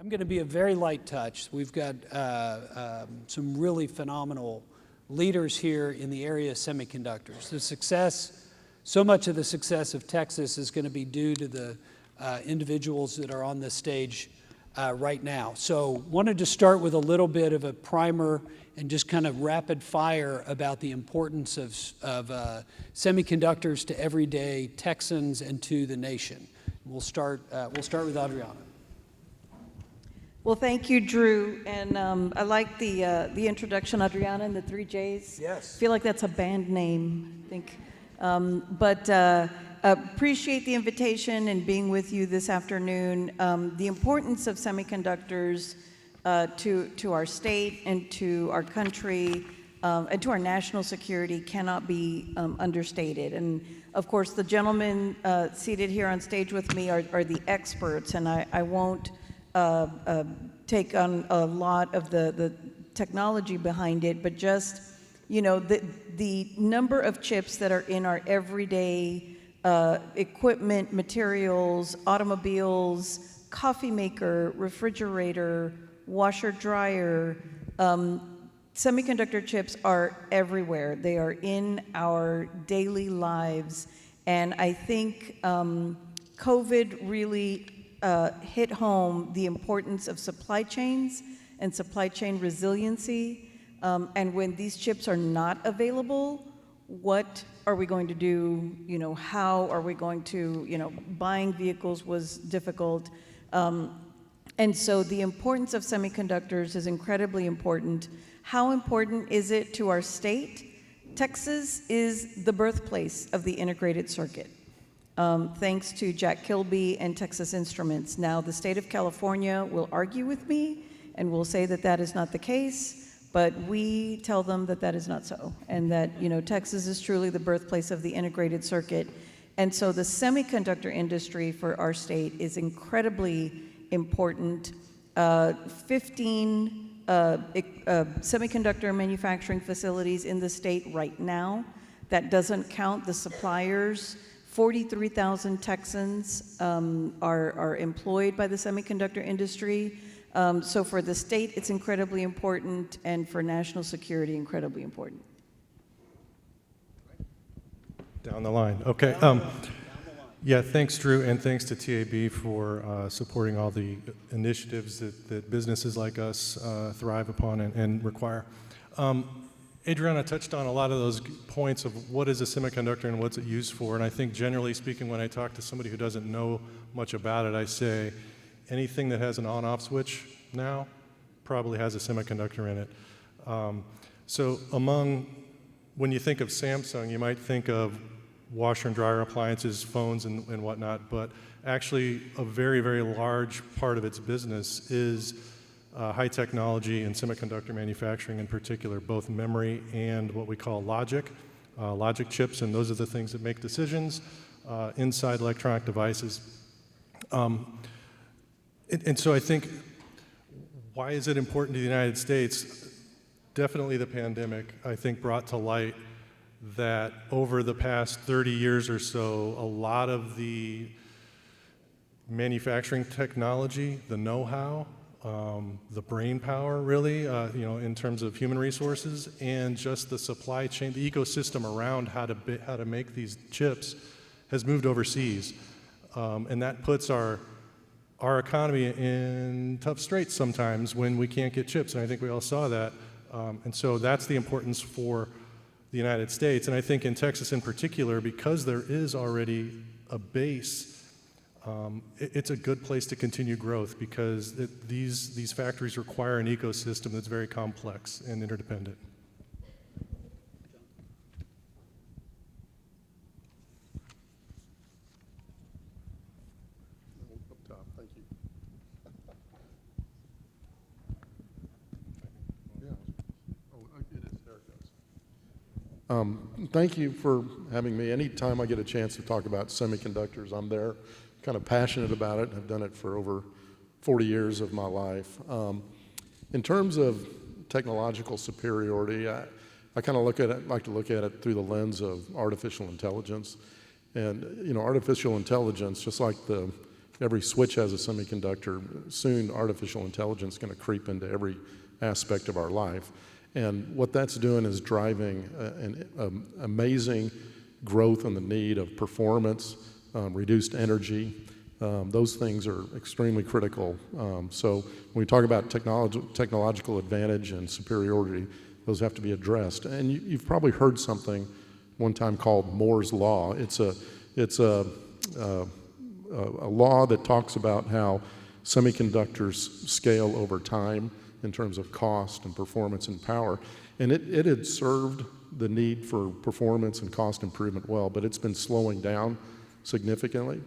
I'm going to be a very light touch. We've got some really phenomenal leaders here in the area of semiconductors. The success, so much of the success of Texas is going to be due to the individuals that are on this stage right now. So wanted to start with a little bit of a primer and just kind of rapid fire about the importance of semiconductors to everyday Texans and to the nation. We'll start with Adriana. Well, thank you, Drew, and I like the introduction, Adriana, and the 3 J's. Yes. I feel like that's a band name, I think. Appreciate the invitation and being with you this afternoon. The importance of semiconductors to our state and to our country and to our national security cannot be understated. And of course, the gentlemen seated here on stage with me are the experts, and I won't take on a lot of the technology behind it, but just, you know, the number of chips that are in our everyday equipment, materials, automobiles, coffee maker, refrigerator, washer, dryer. Semiconductor chips are everywhere. They are in our daily lives. And I think COVID really hit home the importance of supply chains and supply chain resiliency. And when these chips are not available, what are we going to do? You know, how are we going to, you know, buying vehicles was difficult. And so the importance of semiconductors is incredibly important. How important is it to our state? Texas is the birthplace of the integrated circuit. Thanks to Jack Kilby and Texas Instruments. Now, the state of California will argue with me and will say that that is not the case, but we tell them that that is not so, and that, you know, Texas is truly the birthplace of the integrated circuit. And so the semiconductor industry for our state is incredibly important. 15 semiconductor manufacturing facilities in the state right now. That doesn't count the suppliers. 43,000 Texans are employed by the semiconductor industry. So for the state, it's incredibly important, and for national security, incredibly important. Down the line. Okay. Yeah, thanks, Drew, and thanks to TAB for supporting all the initiatives that businesses like us thrive upon and require. Adriana touched on a lot of those points of what is a semiconductor and what's it used for, and I think generally speaking, when I talk to somebody who doesn't know much about it, I say anything that has an on-off switch now probably has a semiconductor in it. So when you think of Samsung, you might think of washer and dryer appliances, phones, and whatnot, but actually a very, very large part of its business is high technology and semiconductor manufacturing in particular, both memory and what we call logic chips, and those are the things that make decisions inside electronic devices. And so I think, why is it important to the United States? Definitely the pandemic, I think, brought to light that over the past 30 years or so, a lot of the manufacturing technology, the know-how, the brain power, really, you know, in terms of human resources, and just the supply chain, the ecosystem around how to make these chips has moved overseas, and that puts our economy in tough straits sometimes when we can't get chips, and I think we all saw that, and so that's the importance for the United States, and I think in Texas in particular, because there is already a base. It's a good place to continue growth because these factories require an ecosystem that's very complex and interdependent. Up top, thank you. Yeah. Oh, it is. There it goes. Thank you for having me. Anytime I get a chance to talk about semiconductors, I'm there. Kind of passionate about it. I've done it for over 40 years of my life. In terms of technological superiority, I kind of like to look at it through the lens of artificial intelligence. And, you know, artificial intelligence, just like the every switch has a semiconductor. Soon, artificial intelligence is going to creep into every aspect of our life. And what that's doing is driving an amazing growth in the need of performance, reduced energy. Those things are extremely critical. So when we talk about technological advantage and superiority, those have to be addressed. And you've probably heard something one time called Moore's Law. It's a law that talks about how semiconductors scale over time in terms of cost and performance and power. And it had served the need for performance and cost improvement well, but it's been slowing down significantly.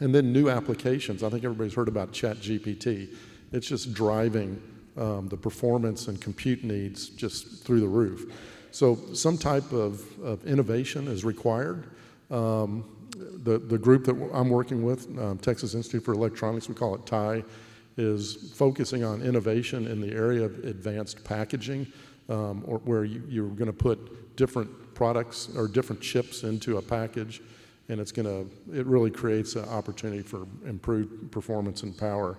And then new applications. I think everybody's heard about ChatGPT. It's just driving the performance and compute needs just through the roof. So some type of innovation is required. The group that I'm working with, Texas Institute for Electronics, we call it TIE, is focusing on innovation in the area of advanced packaging, or where you're going to put different products or different chips into a package, and it really creates an opportunity for improved performance and power.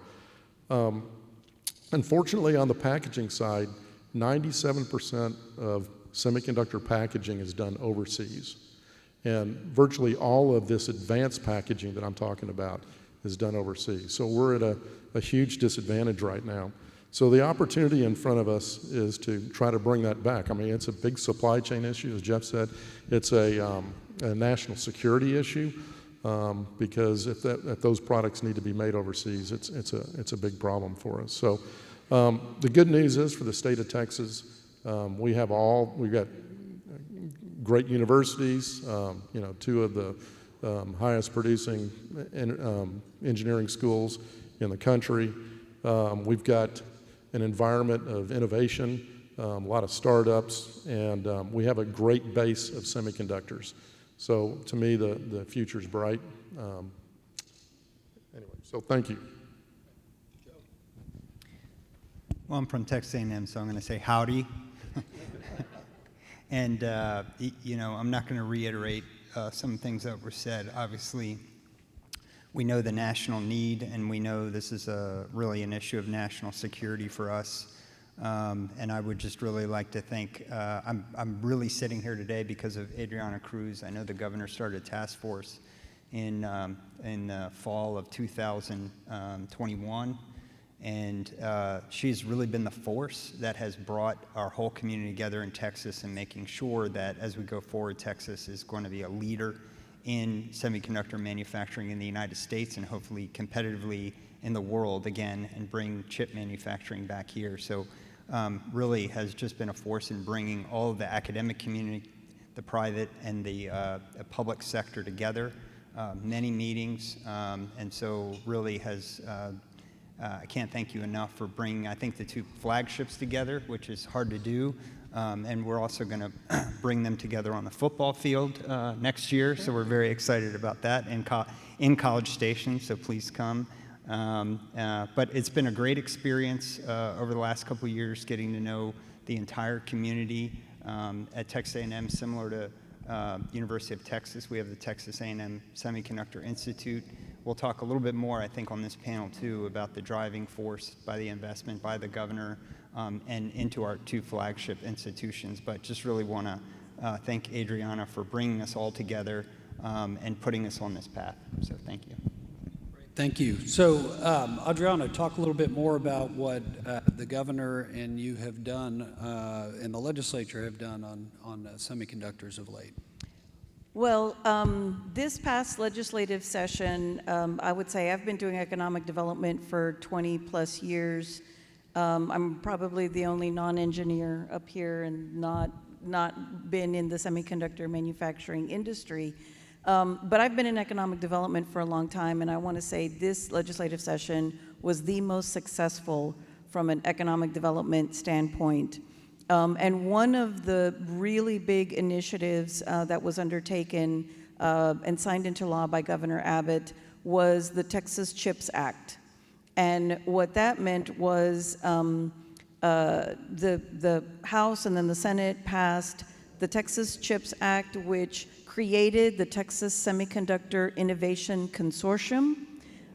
Unfortunately, on the packaging side, 97% of semiconductor packaging is done overseas. And virtually all of this advanced packaging that I'm talking about is done overseas. So we're at a huge disadvantage right now. So the opportunity in front of us is to try to bring that back. I mean, it's a big supply chain issue, as Jeff said. It's a national security issue, because if those products need to be made overseas, it's a big problem for us. So the good news is for the state of Texas, we've got great universities, two of the highest producing engineering schools in the country. We've got an environment of innovation, a lot of startups, and we have a great base of semiconductors. So to me, the future's bright. Anyway, so thank you. Well, I'm from Texas A&M, so I'm going to say howdy. And, I'm not going to reiterate some things that were said. Obviously, we know the national need, and we know this is really an issue of national security for us. And I would just really like to thank, I'm really sitting here today because of Adriana Cruz. I know the governor started a task force in the fall of 2021. And she's really been the force that has brought our whole community together in Texas and making sure that as we go forward, Texas is going to be a leader in semiconductor manufacturing in the United States and hopefully competitively in the world again and bring chip manufacturing back here. So really has just been a force in bringing all of the academic community, the private and the public sector together, many meetings, and so really has I can't thank you enough for bringing, I think, the two flagships together, which is hard to do. And we're also going to bring them together on the football field next year. So we're very excited about that in College Station. So please come. But it's been a great experience over the last couple of years getting to know the entire community at Texas A&M, similar to University of Texas. We have the Texas A&M Semiconductor Institute. We'll talk a little bit more, I think, on this panel, too, about the driving force by the investment by the governor and into our two flagship institutions. But just really want to thank Adriana for bringing us all together and putting us on this path. So thank you. Thank you. So, Adriana, talk a little bit more about what the governor and you have done and the legislature have done on semiconductors of late. Well, this past legislative session, I would say I've been doing economic development for 20 plus years. I'm probably the only non-engineer up here and not been in the semiconductor manufacturing industry. But I've been in economic development for a long time, and I want to say this legislative session was the most successful from an economic development standpoint. And one of the really big initiatives that was undertaken and signed into law by Governor Abbott was the Texas CHIPS Act. And what that meant was the House and then the Senate passed the Texas CHIPS Act, which created the Texas Semiconductor Innovation Consortium,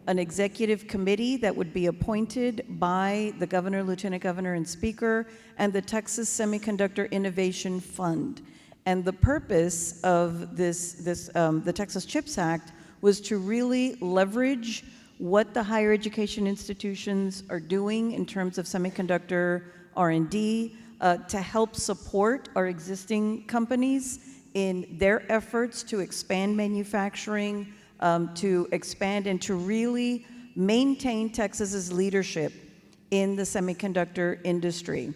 an executive committee that would be appointed by the governor, lieutenant governor, and speaker, and the Texas Semiconductor Innovation Fund. And the purpose of the Texas CHIPS Act was to really leverage what the higher education institutions are doing in terms of semiconductor R&D, to help support our existing companies in their efforts to expand manufacturing, to expand and to really maintain Texas's leadership in the semiconductor industry.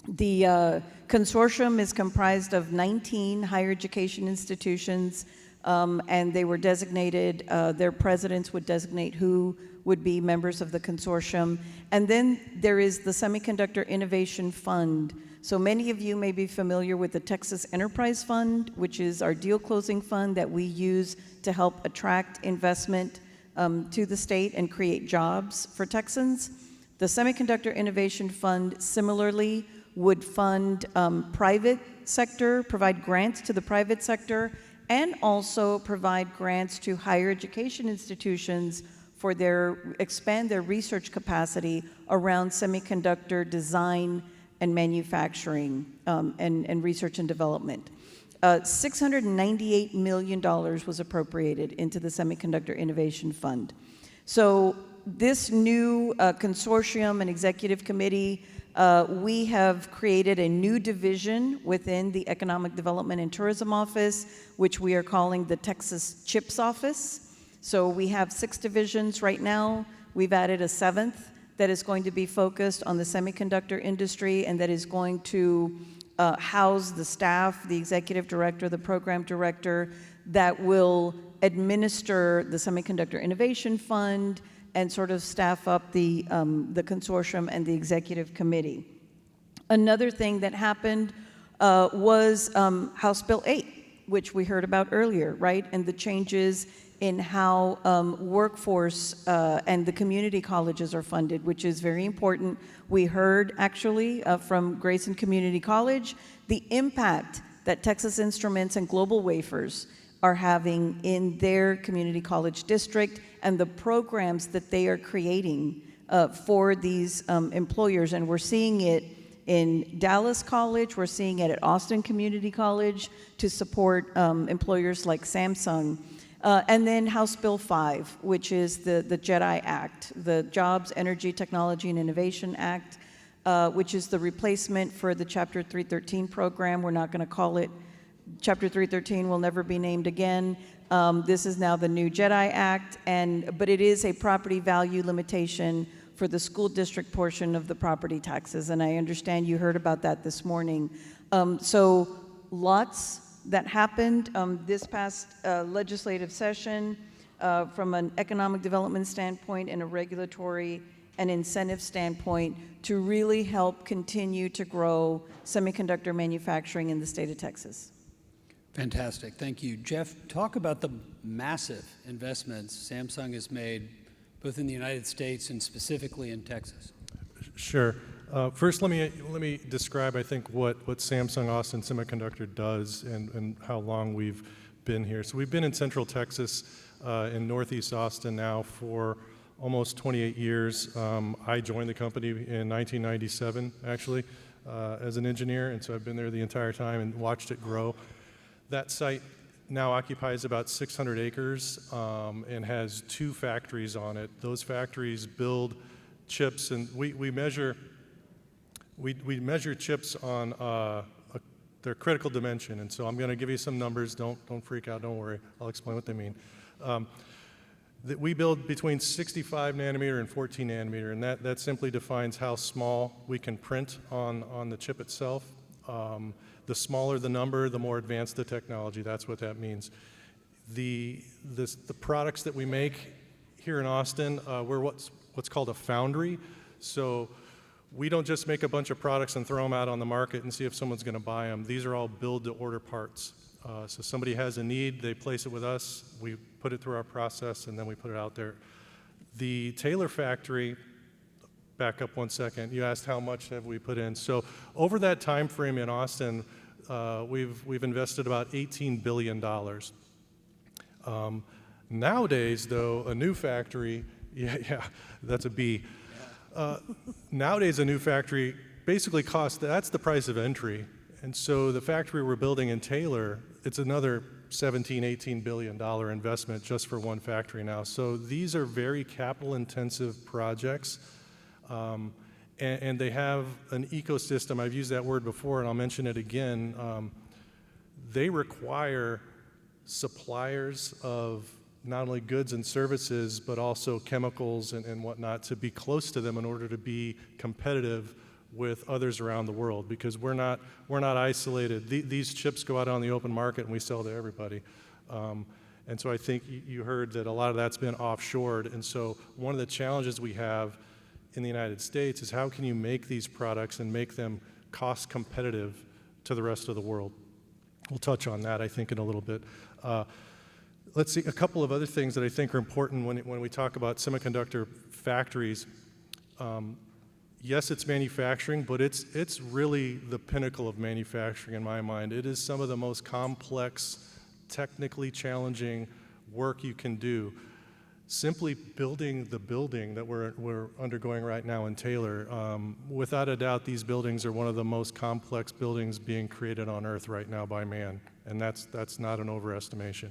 The consortium is comprised of 19 higher education institutions, and they were designated, their presidents would designate who would be members of the consortium. And then there is the Semiconductor Innovation Fund. So many of you may be familiar with the Texas Enterprise Fund, which is our deal closing fund that we use to help attract investment to the state and create jobs for Texans. The Semiconductor Innovation Fund similarly would fund private sector, provide grants to the private sector, and also provide grants to higher education institutions for expand their research capacity around semiconductor design and manufacturing and research and development. $698 million was appropriated into the Semiconductor Innovation Fund. So this new consortium and executive committee, we have created a new division within the Economic Development and Tourism Office, which we are calling the Texas CHIPS Office. So we have 6 divisions right now. We've added a 7th that is going to be focused on the semiconductor industry and that is going to house the staff, the executive director, the program director, that will administer the Semiconductor Innovation Fund and sort of staff up the consortium and the executive committee. Another thing that happened was House Bill 8, which we heard about earlier, right? And the changes in how workforce and the community colleges are funded, which is very important. We heard actually from Grayson Community College the impact that Texas Instruments and Global Wafers are having in their community college district and the programs that they are creating for these employers. And we're seeing it in Dallas College, we're seeing it at Austin Community College to support employers like Samsung. And then House Bill 5, which is the JEDI Act, the Jobs, Energy, Technology, and Innovation Act, which is the replacement for the Chapter 313 program. We're not going to call it Chapter 313, will never be named again. This is now the new JEDI Act, but it is a property value limitation for the school district portion of the property taxes, and I understand you heard about that this morning. So lots that happened this past legislative session from an economic development standpoint and a regulatory and incentive standpoint to really help continue to grow semiconductor manufacturing in the state of Texas. Fantastic, thank you. Jeff, talk about the massive investments Samsung has made both in the United States and specifically in Texas. Sure. First, let me describe, I think, what Samsung Austin Semiconductor does and how long we've been here. So we've been in Central Texas, in Northeast Austin now for almost 28 years. I joined the company in 1997, actually, as an engineer, and so I've been there the entire time and watched it grow. That site now occupies about 600 acres and has 2 factories on it. Those factories build chips, and we measure chips on their critical dimension. And so I'm going to give you some numbers. Don't freak out. Don't worry. I'll explain what they mean. That we build between 65 nanometer and 14 nanometer, and that simply defines how small we can print on the chip itself. The smaller the number, the more advanced the technology. That's what that means. The products that we make here in Austin, we're what's called a foundry. So we don't just make a bunch of products and throw them out on the market and see if someone's going to buy them. These are all build-to-order parts. So somebody has a need, they place it with us, we put it through our process, and then we put it out there. The Taylor factory, back up one second, you asked how much have we put in. So over that time frame in Austin, we've invested about $18 billion. Nowadays, though, a new factory Yeah, that's a B. Nowadays, a new factory basically costs, that's the price of entry. And so the factory we're building in Taylor, it's another $17, $18 billion investment just for one factory now. So these are very capital-intensive projects, and they have an ecosystem. I've used that word before, and I'll mention it again. They require suppliers of not only goods and services, but also chemicals and whatnot to be close to them in order to be competitive with others around the world, because we're not isolated. These chips go out on the open market and we sell to everybody. And so I think you heard that a lot of that's been offshored. And so one of the challenges we have in the United States is how can you make these products and make them cost competitive to the rest of the world? We'll touch on that, I think, in a little bit. Let's see, a couple of other things that I think are important when we talk about semiconductor factories. Yes, it's manufacturing, but it's really the pinnacle of manufacturing in my mind. It is some of the most complex, technically challenging work you can do. Simply building the building that we're undergoing right now in Taylor, without a doubt, these buildings are one of the most complex buildings being created on Earth right now by man, and that's not an overestimation.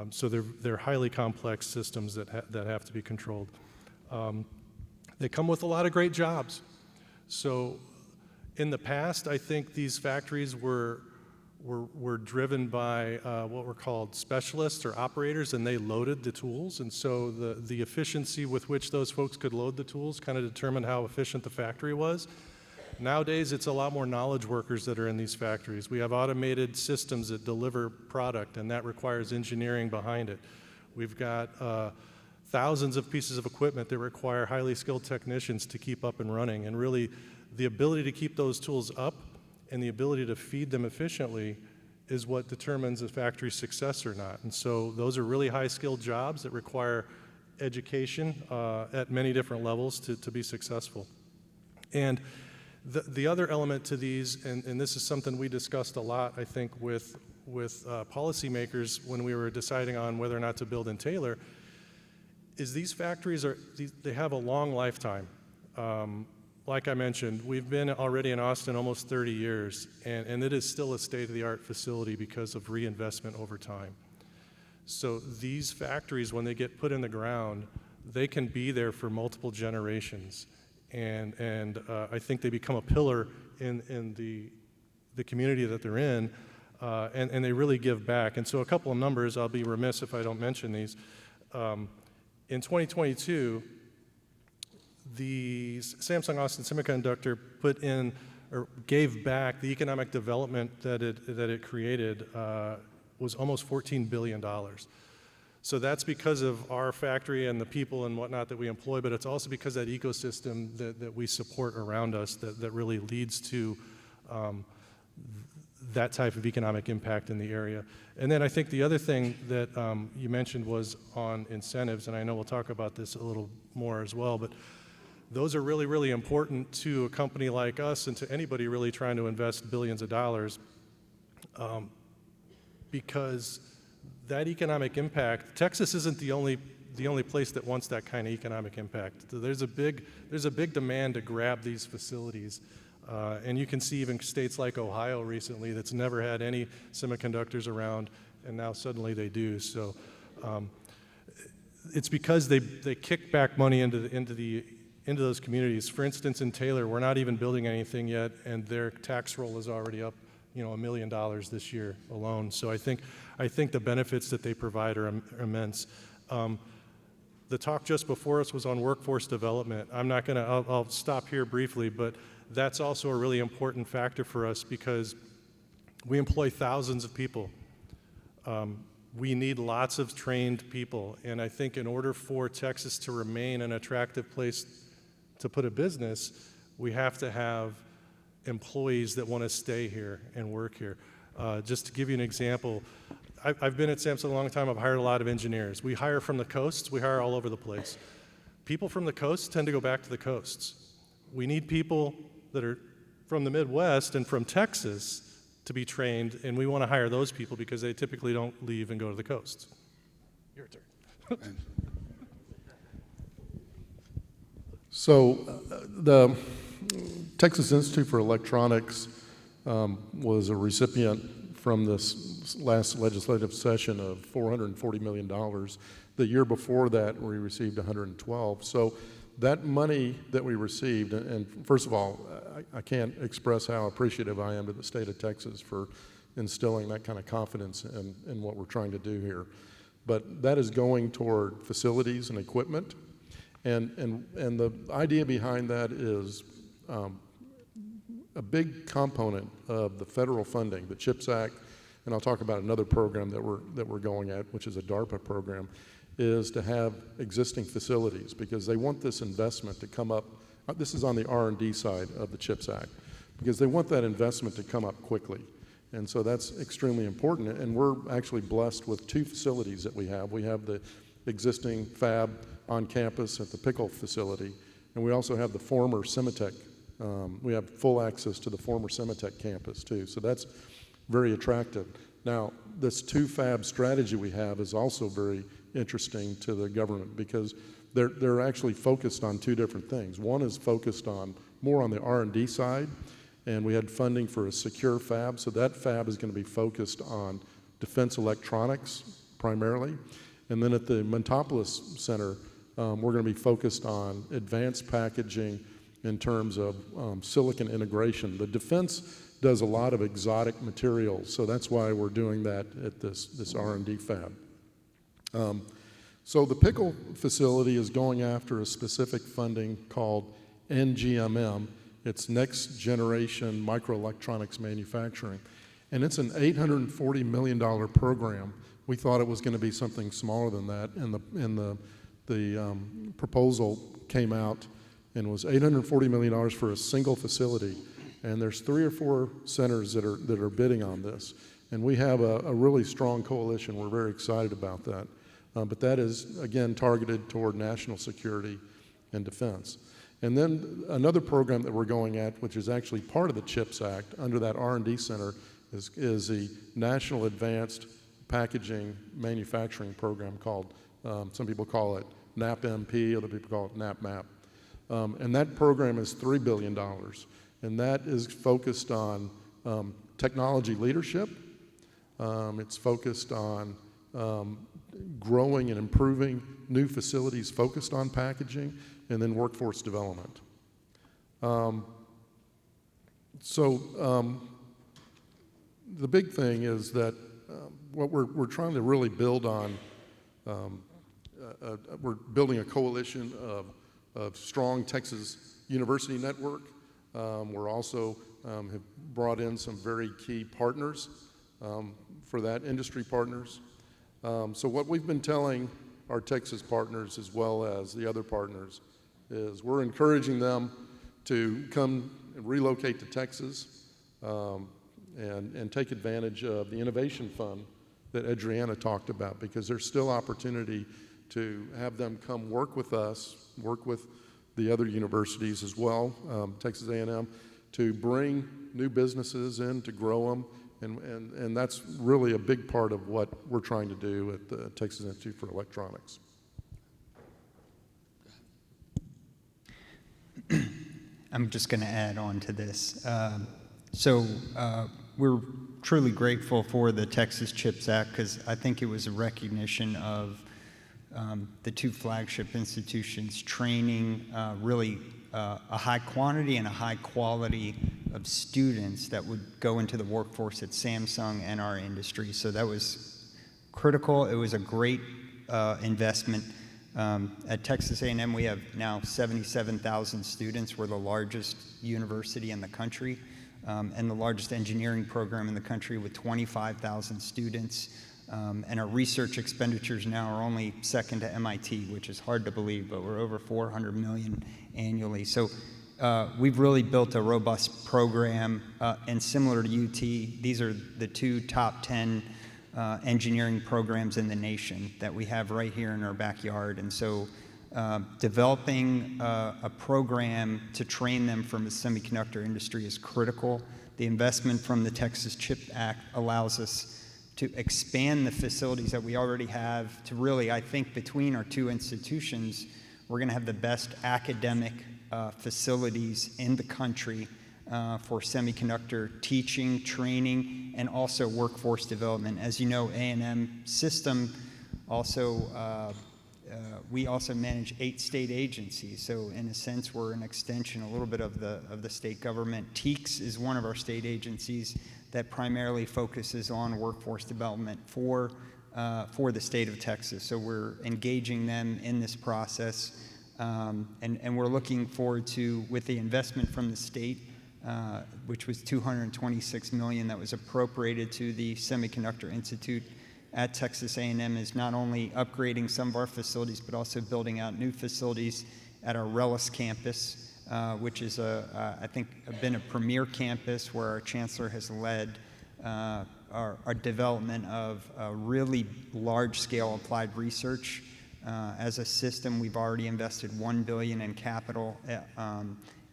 So they're highly complex systems that have to be controlled. They come with a lot of great jobs. So in the past, I think these factories were driven by what were called specialists or operators, and they loaded the tools. And so the efficiency with which those folks could load the tools kind of determined how efficient the factory was. Nowadays, it's a lot more knowledge workers that are in these factories. We have automated systems that deliver product, and that requires engineering behind it. We've got thousands of pieces of equipment that require highly skilled technicians to keep up and running. And really, the ability to keep those tools up and the ability to feed them efficiently is what determines a factory's success or not. And so those are really high-skilled jobs that require education at many different levels to be successful. And the other element to these, and this is something we discussed a lot, I think, with policymakers when we were deciding on whether or not to build in Taylor, is these factories they have a long lifetime. Like I mentioned, we've been already in Austin almost 30 years, and it is still a state-of-the-art facility because of reinvestment over time. So these factories, when they get put in the ground, they can be there for multiple generations, and I think they become a pillar in the community that they're in, and they really give back. And so a couple of numbers, I'll be remiss if I don't mention these. In 2022, the Samsung Austin Semiconductor put in or gave back the economic development that it created was almost $14 billion. So that's because of our factory and the people and whatnot that we employ, but it's also because of that ecosystem that we support around us that really leads to that type of economic impact in the area. And then I think the other thing that you mentioned was on incentives, and I know we'll talk about this a little more as well, but those are really, really important to a company like us and to anybody really trying to invest billions of dollars, because that economic impact, Texas isn't the only place that wants that kind of economic impact. There's a big demand to grab these facilities. And you can see even states like Ohio recently that's never had any semiconductors around, and now suddenly they do. So it's because they kick back money into those communities. For instance, in Taylor, we're not even building anything yet, and their tax roll is already up, $1 million this year alone. So I think the benefits that they provide are immense. The talk just before us was on workforce development. I'll stop here briefly, but that's also a really important factor for us because we employ thousands of people. We need lots of trained people, and I think in order for Texas to remain an attractive place to put a business, we have to have employees that want to stay here and work here. Just to give you an example, I've been at Samsung a long time. I've hired a lot of engineers. We hire from the coasts. We hire all over the place. People from the coasts tend to go back to the coasts. We need people that are from the Midwest and from Texas to be trained, and we want to hire those people because they typically don't leave and go to the coasts. Your turn. So the Texas Institute for Electronics was a recipient from this last legislative session of $440 million. The year before that, we received 112. So that money that we received, and first of all, I can't express how appreciative I am to the state of Texas for instilling that kind of confidence in what we're trying to do here. But that is going toward facilities and equipment. And the idea behind that is a big component of the federal funding, the CHIPS Act, and I'll talk about another program that we're going at, which is a DARPA program, is to have existing facilities because they want this investment to come up. This is on the R&D side of the CHIPS Act because they want that investment to come up quickly. And so that's extremely important. And we're actually blessed with 2 facilities that we have. We have the existing fab on campus at the Pickle facility, and we also have the former Semitech. We have full access to the former Semitech campus too, so that's very attractive. Now, this 2 fab strategy we have is also very interesting to the government because they're actually focused on 2 different things. One is focused on more on the R&D side, and we had funding for a secure fab, so that fab is going to be focused on defense electronics primarily. And then at the Montopolis Center, we're going to be focused on advanced packaging in terms of silicon integration. The defense does a lot of exotic materials, so that's why we're doing that at this R&D fab. So the Pickle facility is going after a specific funding called NGMM. It's Next Generation Microelectronics Manufacturing. And it's an $840 million program. We thought it was going to be something smaller than that, and the proposal came out and was $840 million for a single facility. And there's 3 or 4 centers that are bidding on this. And we have a really strong coalition. We're very excited about that. But that is, again, targeted toward national security and defense. And then another program that we're going at, which is actually part of the CHIPS Act, under that R&D center, is the National Advanced Packaging Manufacturing Program called, some people call it NAPMP, other people call it NAPMAP. And that program is $3 billion. And that is focused on technology leadership. It's focused on growing and improving new facilities focused on packaging, and then workforce development. The big thing is that what we're trying to really build on, we're building a coalition of strong Texas university network. We're also have brought in some very key partners for that, industry partners. So what we've been telling our Texas partners as well as the other partners is we're encouraging them to come and relocate to Texas and take advantage of the innovation fund that Adriana talked about, because there's still opportunity to have them come work with us, work with the other universities as well, Texas A&M, to bring new businesses in, to grow them, and that's really a big part of what we're trying to do at the Texas Institute for Electronics. I'm just going to add on to this. We're truly grateful for the Texas CHIPS Act because I think it was a recognition of the 2 flagship institutions training really a high quantity and a high quality of students that would go into the workforce at Samsung and our industry. So that was critical. It was a great investment. At Texas A&M, we have now 77,000 students. We're the largest university in the country and the largest engineering program in the country with 25,000 students. And our research expenditures now are only second to MIT, which is hard to believe, but we're over $400 million annually. So we've really built a robust program, and similar to UT, these are the 2 top 10 engineering programs in the nation that we have right here in our backyard. And so developing a program to train them from the semiconductor industry is critical. The investment from the Texas CHIPS Act allows us to expand the facilities that we already have to really, I think, between our 2 institutions, We're going to have the best academic facilities in the country for semiconductor teaching, training, and also workforce development. As you know, A&M system also, we also manage 8 state agencies. So in a sense, we're an extension a little bit of the state government. TEACS is one of our state agencies that primarily focuses on workforce development for the state of Texas. So we're engaging them in this process. And we're looking forward to, with the investment from the state, which was $226 million that was appropriated to the Semiconductor Institute at Texas A&M, is not only upgrading some of our facilities, but also building out new facilities at our Rellis campus, which is, I think, been a premier campus where our Chancellor has led our development of really large-scale applied research. As a system, we've already invested $1 billion in capital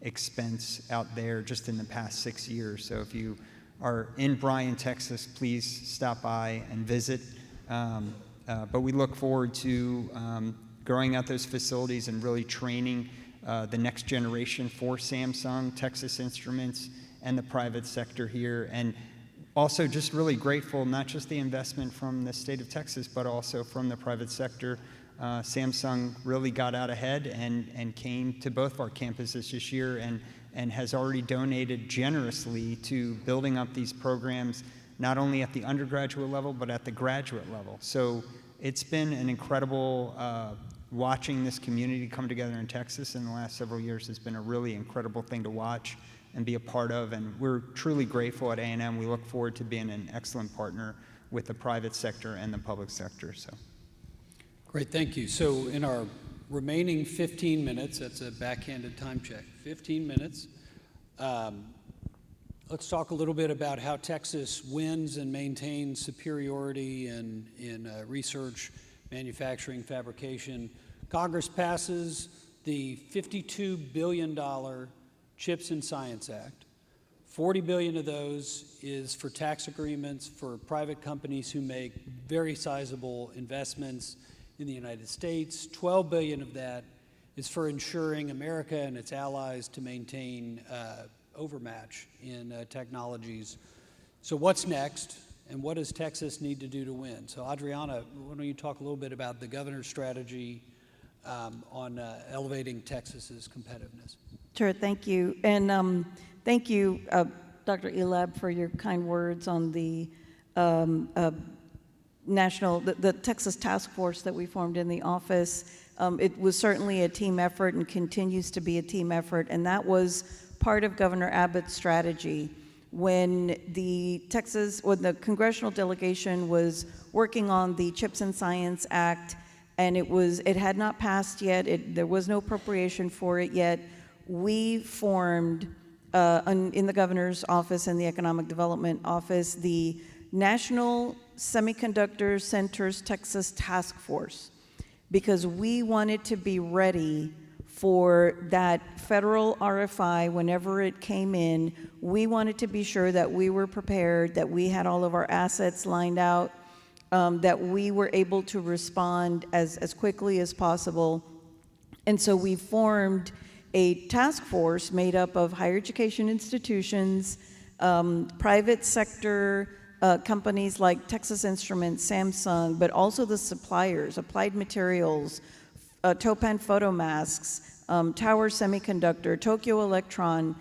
expense out there just in the past 6 years. So if you are in Bryan, Texas, please stop by and visit. But we look forward to growing out those facilities and really training the next generation for Samsung, Texas Instruments, and the private sector here. And also just really grateful, not just the investment from the state of Texas, but also from the private sector. Samsung really got out ahead and came to both of our campuses this year and has already donated generously to building up these programs, not only at the undergraduate level, but at the graduate level. So it's been an incredible, watching this community come together in Texas in the last several years has been a really incredible thing to watch and be a part of. And we're truly grateful at A&M. We look forward to being an excellent partner with the private sector and the public sector. So. Great, thank you. So in our remaining 15 minutes, that's a backhanded time check, 15 minutes, let's talk a little bit about how Texas wins and maintains superiority in research, manufacturing, fabrication. Congress passes the $52 billion CHIPS and Science Act. 40 billion of those is for tax agreements for private companies who make very sizable investments in the United States. 12 billion of that is for ensuring America and its allies to maintain overmatch in technologies. So what's next, and what does Texas need to do to win? So Adriana, why don't you talk a little bit about the governor's strategy on elevating Texas's competitiveness? Sure, thank you. And thank you, Dr. Elabd, for your kind words on the the Texas task force that we formed in the office. It was certainly a team effort and continues to be a team effort, and that was part of Governor Abbott's strategy. When the congressional delegation was working on the CHIPS and Science Act, and it had not passed yet, there was no appropriation for it yet, we formed, in the governor's office and the economic development office, the National Semiconductor Centers Texas Task Force, because we wanted to be ready for that federal RFI whenever it came in. We wanted to be sure that we were prepared, that we had all of our assets lined out, that we were able to respond as quickly as possible. And so we formed a task force made up of higher education institutions, private sector companies like Texas Instruments, Samsung, but also the suppliers, Applied Materials, Topan Photomasks, Tower Semiconductor, Tokyo Electron,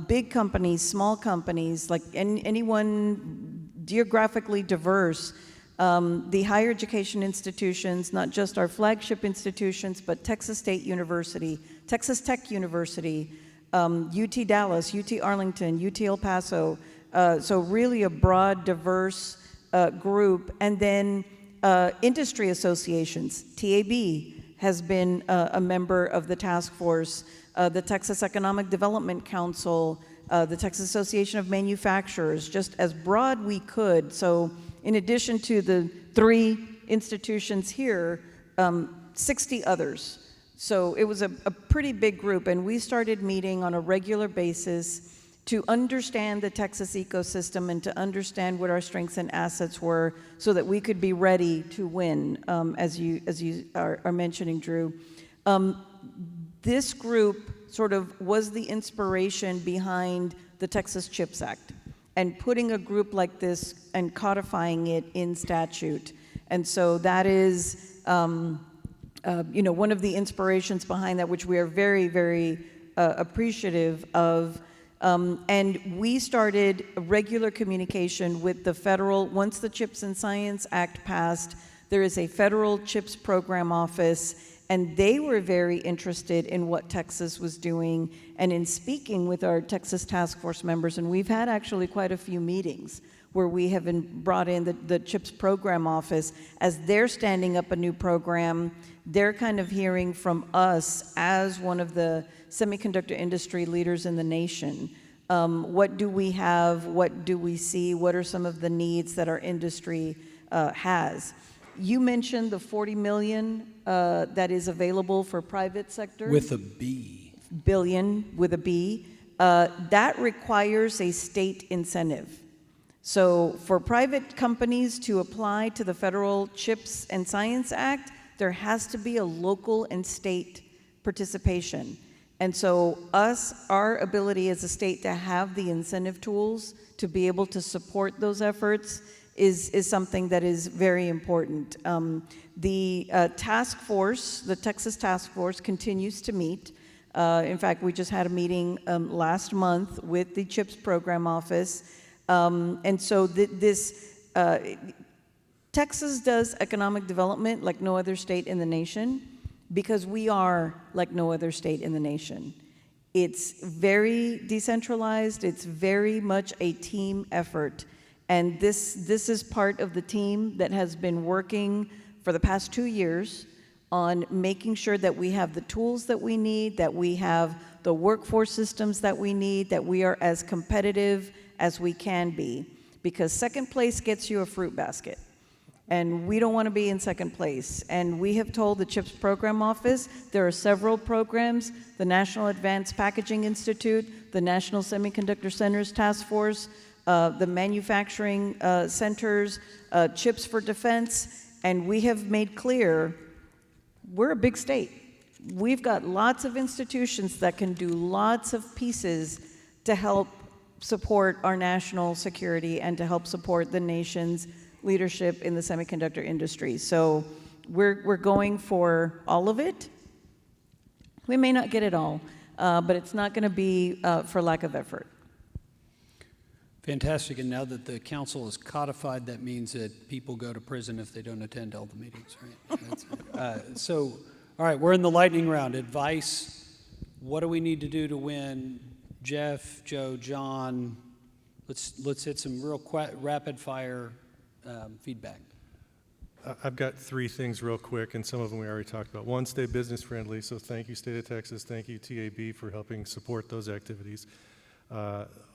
big companies, small companies, like anyone geographically diverse, the higher education institutions, not just our flagship institutions, but Texas State University, Texas Tech University, UT Dallas, UT Arlington, UT El Paso, so really a broad, diverse group. And then industry associations. TAB has been a member of the task force, the Texas Economic Development Council, the Texas Association of Manufacturers, just as broad we could. So in addition to the 3 institutions here, 60 others. So it was a pretty big group, and we started meeting on a regular basis to understand the Texas ecosystem and to understand what our strengths and assets were so that we could be ready to win, as you are mentioning, Drew. This group sort of was the inspiration behind the Texas CHIPS Act and putting a group like this and codifying it in statute. And so that is, you know, one of the inspirations behind that, which we are very, very appreciative of. And we started a regular communication with the federal, once the CHIPS and Science Act passed, there is a federal CHIPS program office, and they were very interested in what Texas was doing and in speaking with our Texas task force members. And we've had actually quite a few meetings where we have brought in the CHIPS program office. As they're standing up a new program, they're kind of hearing from us as one of the semiconductor industry leaders in the nation. What do we have? What do we see? What are some of the needs that our industry has? You mentioned the $40 million that is available for private sector. With a B. Billion with a B. That requires a state incentive. So for private companies to apply to the federal CHIPS and Science Act, there has to be a local and state participation. And so our ability as a state to have the incentive tools to be able to support those efforts is something that is very important. The task force, the Texas task force, continues to meet. In fact, we just had a meeting last month with the CHIPS program office. And so Texas does economic development like no other state in the nation because we are like no other state in the nation. It's very decentralized. It's very much a team effort. And this is part of the team that has been working for the past 2 years on making sure that we have the tools that we need, that we have the workforce systems that we need, that we are as competitive as we can be. Because second place gets you a fruit basket. And we don't want to be in second place. And we have told the CHIPS program office there are several programs, the National Advanced Packaging Institute, the National Semiconductor Centers Task Force, the manufacturing centers, CHIPS for Defense, and we have made clear we're a big state. We've got lots of institutions that can do lots of pieces to help support our national security and to help support the nation's leadership in the semiconductor industry. So we're going for all of it. We may not get it all, but it's not going to be for lack of effort. Fantastic. And now that the council is codified, that means that people go to prison if they don't attend all the meetings, right? So, all right, we're in the lightning round. Advice. What do we need to do to win? Jeff, Joe, John. Let's hit some real rapid fire feedback. I've got 3 things real quick, and some of them we already talked about. One, stay business friendly. So thank you, State of Texas. Thank you, TAB, for helping support those activities.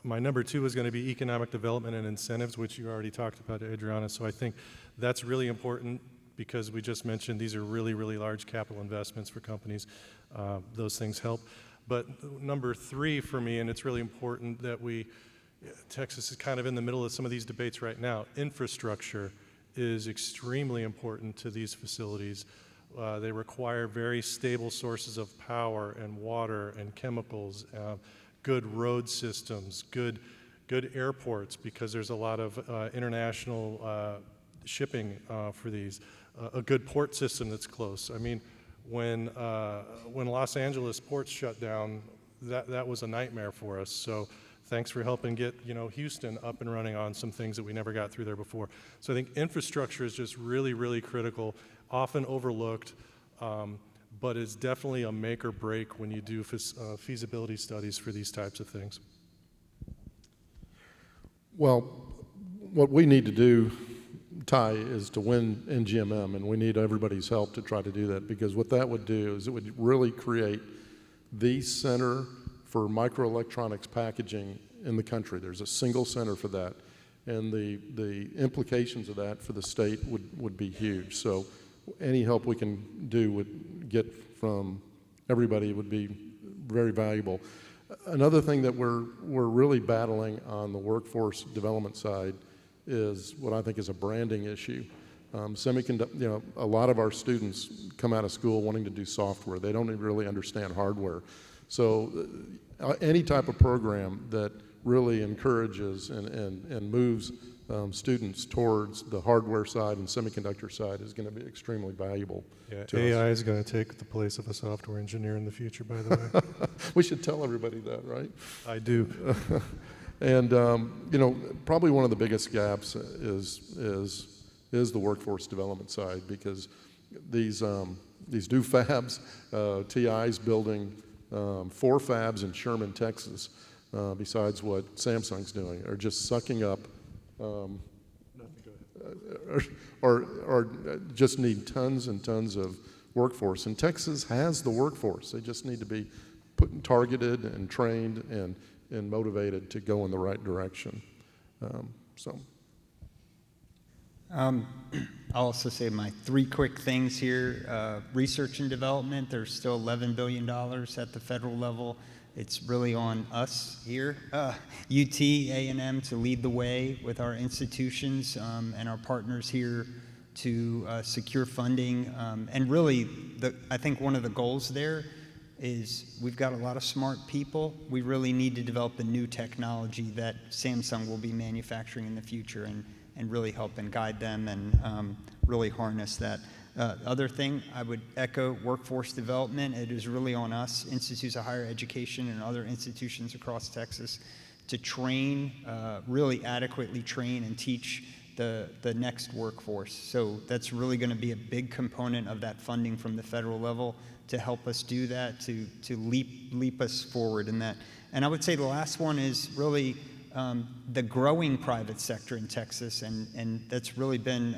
My number 2 is going to be economic development and incentives, which you already talked about, Adriana. So I think that's really important because we just mentioned these are really, really large capital investments for companies. Those things help. But number 3 for me, and it's really important that Texas is kind of in the middle of some of these debates right now. Infrastructure is extremely important to these facilities. They require very stable sources of power and water and chemicals, good road systems, good airports, because there's a lot of international shipping for these, a good port system that's close. I mean, when Los Angeles ports shut down, that was a nightmare for us. So thanks for helping get Houston up and running on some things that we never got through there before. So I think infrastructure is just really, really critical, often overlooked. But it's definitely a make or break when you do feasibility studies for these types of things. Well, what we need to do, Ty, is to win NGMM, and we need everybody's help to try to do that, because what that would do is it would really create the center for microelectronics packaging in the country. There's a single center for that, and the implications of that for the state would be huge. So any help we can do would get from everybody would be very valuable. Another thing that we're really battling on the workforce development side is what I think is a branding issue. Semiconductor, a lot of our students come out of school wanting to do software. They don't really understand hardware. So any type of program that really encourages and moves students towards the hardware side and semiconductor side is going to be extremely valuable to AI us. is going to take the place of a software engineer in the future, by the way. We should tell everybody that, right? I do. And probably one of the biggest gaps is the workforce development side, because these new fabs, TI's building 4 fabs in Sherman, Texas, besides what Samsung's doing, are just sucking up, or just need tons and tons of workforce. And Texas has the workforce. They just need to be targeted and trained and motivated to go in the right direction. I'll also say my 3 quick things here. Research and development, there's still $11 billion at the federal level. It's really on us here, UT, A&M, to lead the way with our institutions and our partners here to secure funding. And really, I think one of the goals there is we've got a lot of smart people. We really need to develop the new technology that Samsung will be manufacturing in the future, and really help and guide them and really harness that. Other thing, I would echo workforce development. It is really on us, institutes of higher education and other institutions across Texas, to train, really adequately train and teach the next workforce. So that's really going to be a big component of that funding from the federal level to help us do that, to leap us forward in that. And I would say the last one is really the growing private sector in Texas, and that's really been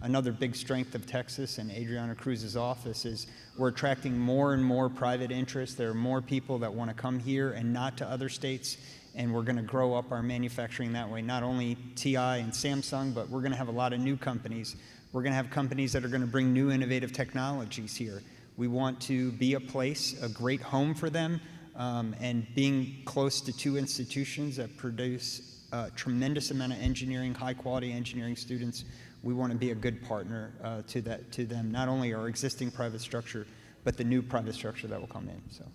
another big strength of Texas and Adriana Cruz's office, is we're attracting more and more private interest. There are more people that want to come here and not to other states, and we're going to grow up our manufacturing that way. Not only TI and Samsung, but we're going to have a lot of new companies. We're going to have companies that are going to bring new innovative technologies here. We want to be a place, a great home for them, and being close to 2 institutions that produce a tremendous amount of engineering, high-quality engineering students, we want to be a good partner to them, not only our existing private structure, but the new private structure that will come in. So,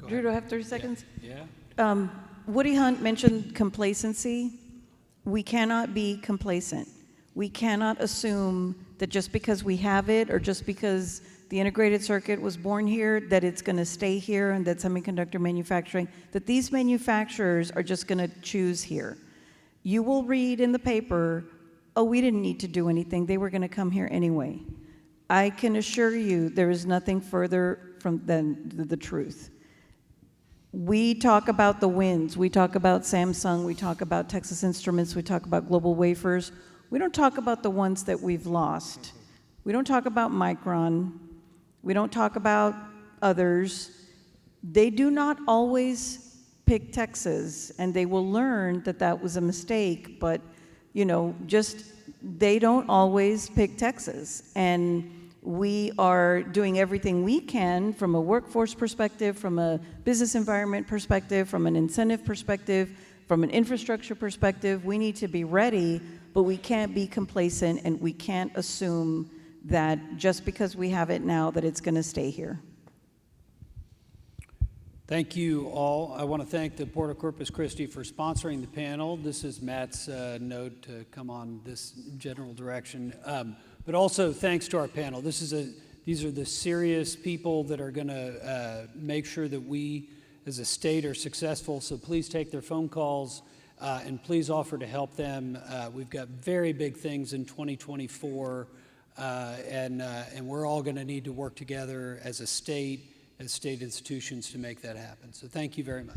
Drew, do I have 30 seconds? Yeah. Woody Hunt mentioned complacency. We cannot be complacent. We cannot assume that just because we have it, or just because the integrated circuit was born here, that it's going to stay here, and that semiconductor manufacturing, that these manufacturers are just going to choose here. You will read in the paper, oh, we didn't need to do anything. They were going to come here anyway. I can assure you there is nothing further than the truth. We talk about the wins. We talk about Samsung. We talk about Texas Instruments. We talk about Global Wafers. We don't talk about the ones that we've lost. We don't talk about Micron. We don't talk about others. They do not always pick Texas, and they will learn that that was a mistake, but, they don't always pick Texas. And we are doing everything we can from a workforce perspective, from a business environment perspective, from an incentive perspective, from an infrastructure perspective. We need to be ready, but we can't be complacent, and we can't assume that just because we have it now that it's going to stay here. Thank you all. I want to thank the Port of Corpus Christi for sponsoring the panel. This is Matt's note to come on this general direction. But also thanks to our panel. These are the serious people that are going to make sure that we as a state are successful. So please take their phone calls and please offer to help them. We've got very big things in 2024, and we're all going to need to work together as a state, as state institutions, to make that happen. So thank you very much.